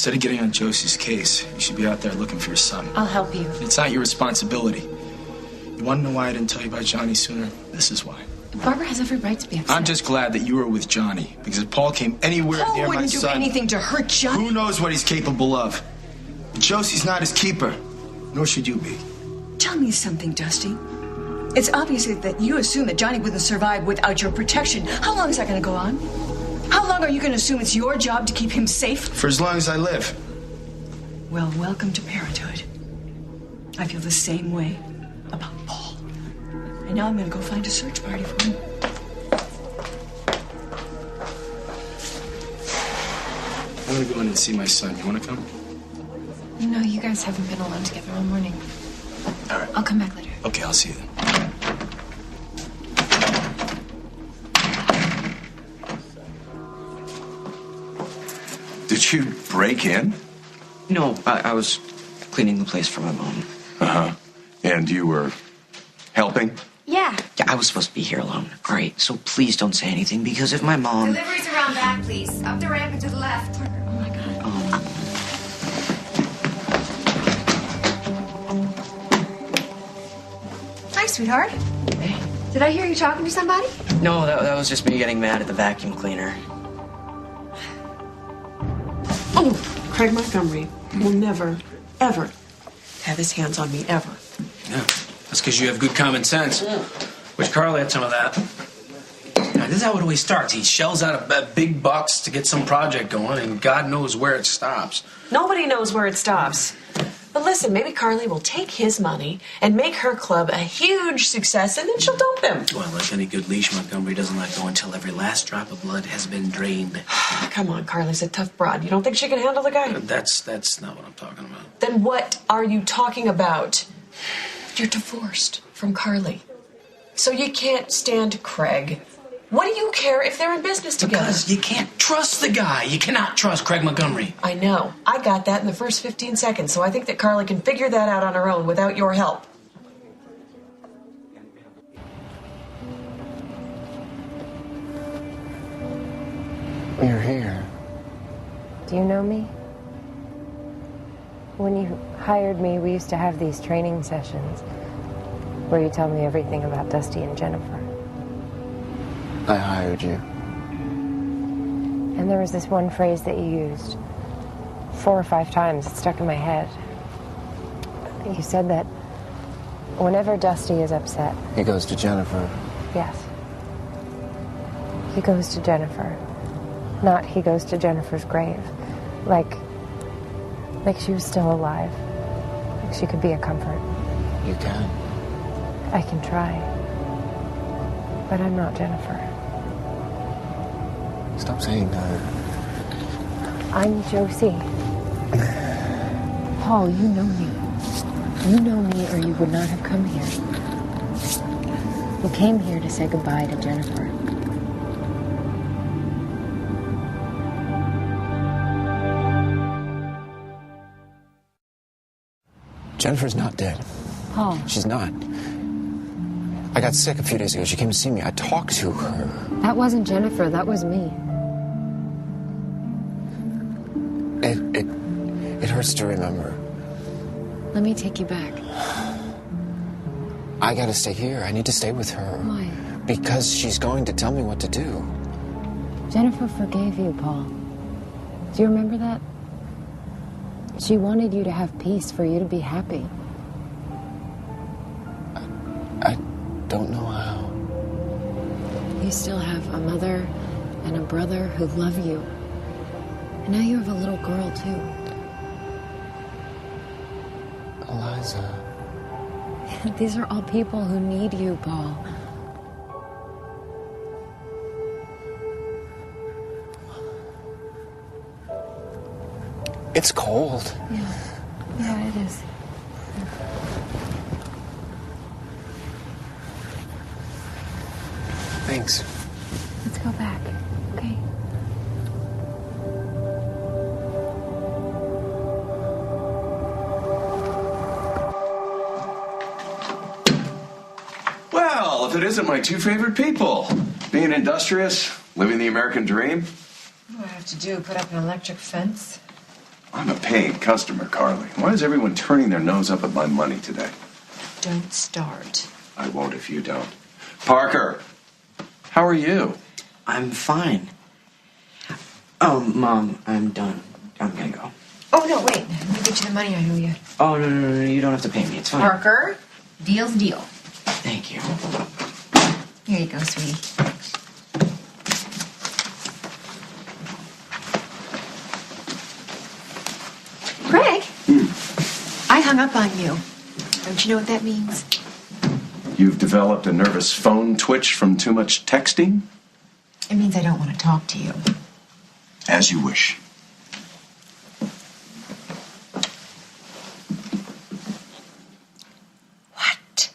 Instead of getting on Josie's case, you should be out there looking for your son. I'll help you. It's not your responsibility. You want to know why I didn't tell you about Johnny sooner? This is why. Barbara has every right to be upset. I'm just glad that you were with Johnny, because if Paul came anywhere near my son... Paul wouldn't do anything to hurt Johnny. Who knows what he's capable of? But Josie's not his keeper, nor should you be. Tell me something, Dusty. It's obvious that you assume that Johnny wouldn't survive without your protection. How long is that going to go on? How long are you going to assume it's your job to keep him safe? For as long as I live. Well, welcome to parenthood. I feel the same way about Paul. And now I'm going to go find a search party for him. I'm going to go in and see my son. You want to come? No, you guys haven't been alone together all morning. All right. I'll come back later. Okay, I'll see you then. Did you break in? No, I was cleaning the place for my mom. Uh-huh. And you were helping? Yeah. Yeah, I was supposed to be here alone. All right, so please don't say anything, because if my mom... Deliveries around back, please. Up the ramp and to the left. Oh, my God. Hi, sweetheart. Hey. Did I hear you talking to somebody? No, that was just me getting mad at the vacuum cleaner. Oh, Craig Montgomery will never, ever have his hands on me, ever. Yeah, that's because you have good common sense. Which Carlie had some of that. Now, this is how it always starts. He shells out a big bucks to get some project going, and God knows where it stops. Nobody knows where it stops. But listen, maybe Carlie will take his money and make her club a huge success, and then she'll dump him. Well, like any good leash, Montgomery doesn't let go until every last drop of blood has been drained. Come on, Carlie's a tough broad. You don't think she can handle the guy? That's not what I'm talking about. Then what are you talking about? You're divorced from Carlie. So you can't stand Craig. What do you care if they're in business together? Because you can't trust the guy. You cannot trust Craig Montgomery. I know. I got that in the first 15 seconds, so I think that Carlie can figure that out on her own without your help. You're here. Do you know me? When you hired me, we used to have these training sessions where you tell me everything about Dusty and Jennifer. I hired you. And there was this one phrase that you used 4 or 5 times. It stuck in my head. You said that whenever Dusty is upset... He goes to Jennifer. Yes. He goes to Jennifer. Not he goes to Jennifer's grave. Like she was still alive. Like she could be a comfort. You can. I can try. But I'm not Jennifer. Stop saying that. I'm Josie. Paul, you know me. You know me or you would not have come here. You came here to say goodbye to Jennifer. Jennifer's not dead. Paul. She's not. I got sick a few days ago. She came to see me. I talked to her. That wasn't Jennifer. That was me. It hurts to remember. Let me take you back. I gotta stay here. I need to stay with her. Why? Because she's going to tell me what to do. Jennifer forgave you, Paul. Do you remember that? She wanted you to have peace, for you to be happy. I don't know how. You still have a mother and a brother who love you. And now you have a little girl, too. Eliza. These are all people who need you, Paul. It's cold. Yeah, it is. Thanks. Let's go back, okay? Well, if it isn't my 2 favorite people. Being industrious, living the American dream. What do I have to do? Put up an electric fence? I'm a paid customer, Carlie. Why is everyone turning their nose up at my money today? Don't start. I won't if you don't. Parker, how are you? I'm fine. Oh, Mom, I'm done. I'm gonna go. Oh, no, wait. Let me get you the money I owe you. Oh, no, you don't have to pay me. It's fine. Parker, deal's deal. Thank you. Here you go, sweetie. Greg, I hung up on you. Don't you know what that means? You've developed a nervous phone twitch from too much texting? It means I don't want to talk to you. As you wish. What?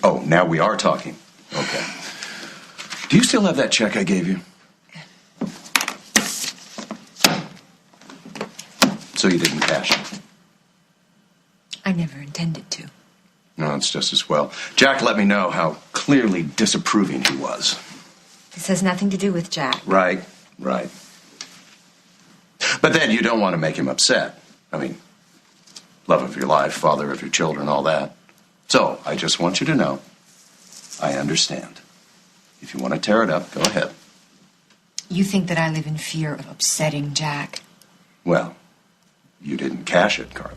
Oh, now we are talking. Okay. Do you still have that check I gave you? So you didn't cash it? I never intended to. No, it's just as well. Jack let me know how clearly disapproving he was. This has nothing to do with Jack. Right. But then you don't want to make him upset. I mean, love of your life, father of your children, all that. So I just want you to know, I understand. If you want to tear it up, go ahead. You think that I live in fear of upsetting Jack? Well, you didn't cash it, Carlie.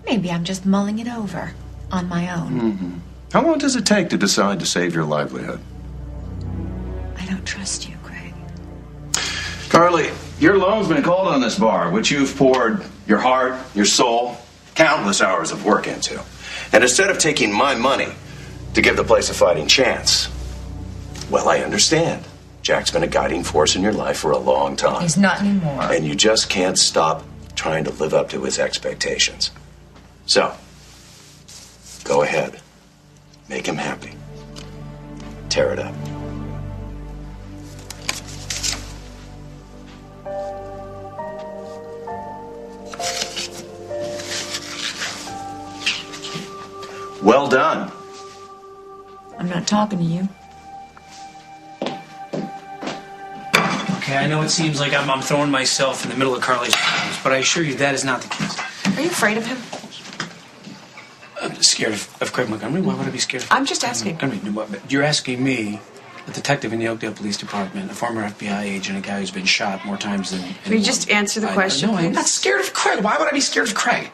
Maybe I'm just mulling it over on my own. Mm-hmm. How long does it take to decide to save your livelihood? I don't trust you, Greg. Carlie, your loan's been called on this bar, which you've poured your heart, your soul, countless hours of work into. And instead of taking my money to give the place a fighting chance, well, I understand. Jack's been a guiding force in your life for a long time. He's not anymore. And you just can't stop trying to live up to his expectations. So, go ahead. Make him happy. Tear it up. Well done. I'm not talking to you. Okay, I know it seems like I'm throwing myself in the middle of Carlie's problems, but I assure you that is not the case. Are you afraid of him? I'm scared of Craig Montgomery. Why would I be scared of I'm just asking. You're asking me, a detective in the Oakdale Police Department, a former FBI agent, a guy who's been shot more times than... Will you just answer the question, No, I'm please? not scared of Craig. Why would I be scared of Craig?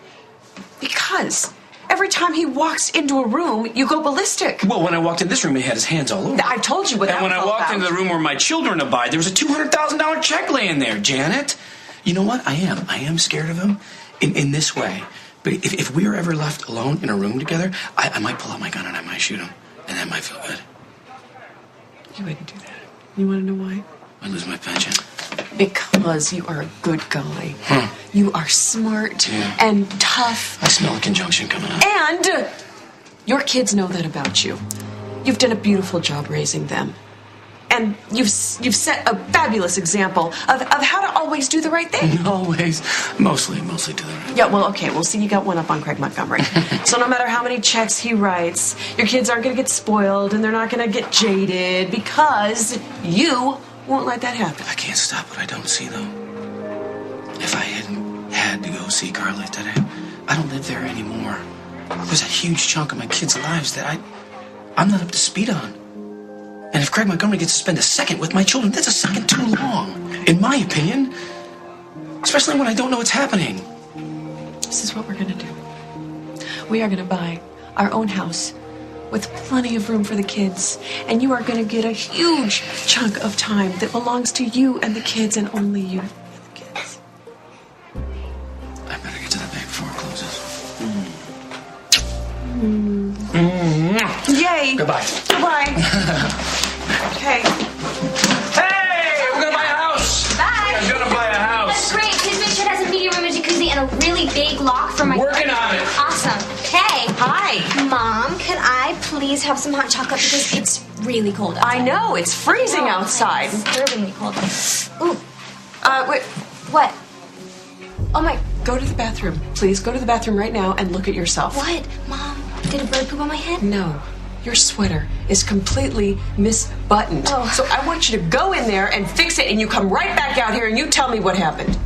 Because every time he walks into a room, you go ballistic. Well, when I walked in this room, he had his hands all over. I told you what that And when was I all walked about. into the room where my children abide, there was a $200,000 check laying there, Janet. You know what? I am scared of him in this way. But if we were ever left alone in a room together, I might pull out my gun and I might shoot him. And that might feel good. You wouldn't do that. You want to know why? I lose my pension. Because you are a good guy. You are smart Yeah. and tough. I smell a conjunction coming up. And your kids know that about you. You've done a beautiful job raising them. And you've set a fabulous example of how to always do the right thing. Always. Mostly to the right. Yeah, well, okay. Well, see, you got one up on Craig Montgomery. So no matter how many checks he writes, your kids aren't going to get spoiled and they're not going to get jaded because you won't let that happen. I can't stop what I don't see, though. If I hadn't had to go see Carlie today, I don't live there anymore. There's a huge chunk of my kids' lives that I'm not up to speed on. And if Craig Montgomery gets to spend a second with my children, that's a second too long, in my opinion. Especially when I don't know what's happening. This is what we're going to do. We are going to buy our own house with plenty of room for the kids. And you are going to get a huge chunk of time that belongs to you and the kids and only you and the kids. I better get to the bank before it closes. Yay! Goodbye. Goodbye. Okay. Hey! We're gonna buy a house! Bye. I'm gonna buy a That's house! great. Please make sure it has a media room, a jacuzzi, and a really big lock for my... Working on it. Awesome. Hey. Hi. Mom, could I please have some hot chocolate because it's really cold outside. I know, it's freezing outside. It's disturbingly cold. Ooh. Wait, What? Oh my... go to the bathroom. Please go to the bathroom right now and look at yourself. What? Mom, did a bird poop on my head? No. Your sweater is completely misbuttoned. Oh. So I want you to go in there and fix it, and you come right back out here and you tell me what happened.